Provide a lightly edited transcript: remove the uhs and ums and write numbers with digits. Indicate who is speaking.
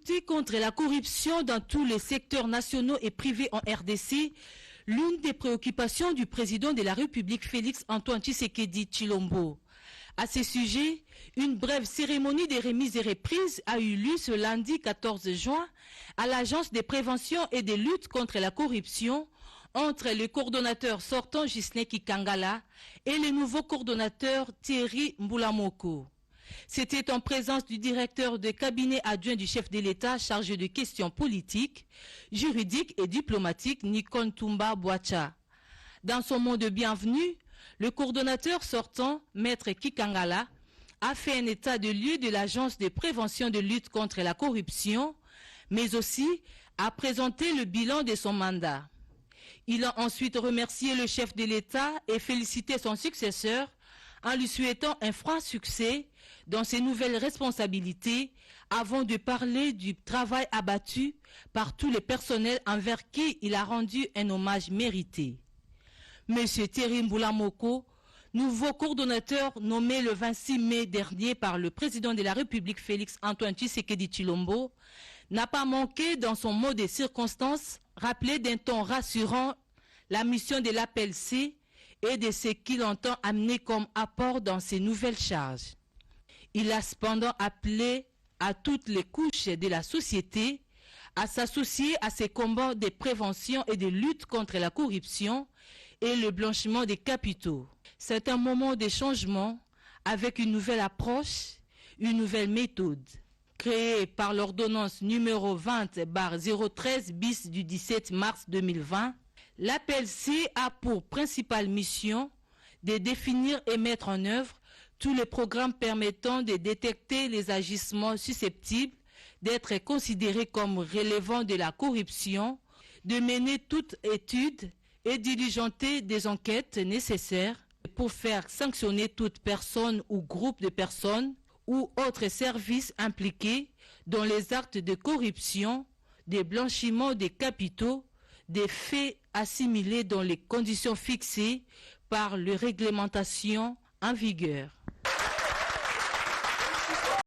Speaker 1: lutter contre la corruption dans tous les secteurs nationaux et privés en RDC, l'une des préoccupations du président de la République Félix Antoine Tshisekedi Tshilombo. À ce sujet, une brève cérémonie de remise et reprise a eu lieu ce lundi 14 juin à l'Agence de prévention et de lutte contre la corruption entre le coordonnateur sortant Gisne Kikangala et le nouveau coordonnateur Thierry Mbulamoko. C'était en présence du directeur de cabinet adjoint du chef de l'État chargé de questions politiques, juridiques et diplomatiques Nikon Tumba Boacha. Dans son mot de bienvenue, le coordonnateur sortant, Maître Kikangala, a fait un état de lieu de l'Agence de prévention de lutte contre la corruption, mais aussi a présenté le bilan de son mandat. Il a ensuite remercié le chef de l'État et félicité son successeur en lui souhaitant un franc succès dans ses nouvelles responsabilités avant de parler du travail abattu par tous les personnels envers qui il a rendu un hommage mérité. Monsieur Thierry Mbulamoko, nouveau coordonnateur nommé le 26 mai dernier par le président de la République Félix Antoine Tshisekedi Tshilombo, n'a pas manqué dans son mot de circonstance rappeler d'un ton rassurant la mission de l'APLC et de ce qu'il entend amener comme apport dans ses nouvelles charges. Il a cependant appelé à toutes les couches de la société à s'associer à ces combats de prévention et de lutte contre la corruption et le blanchiment des capitaux. C'est un moment de changement avec une nouvelle approche, une nouvelle méthode. Créée par l'ordonnance numéro 20/013 bis du 17 mars 2020, l'APLC a pour principale mission de définir et mettre en œuvre tous les programmes permettant de détecter les agissements susceptibles d'être considérés comme relevant de la corruption, de mener toute étude et diligenter des enquêtes nécessaires pour faire sanctionner toute personne ou groupe de personnes ou autres services impliqués dans les actes de corruption, de blanchiment des capitaux, des faits assimilés dans les conditions fixées par les réglementations en vigueur.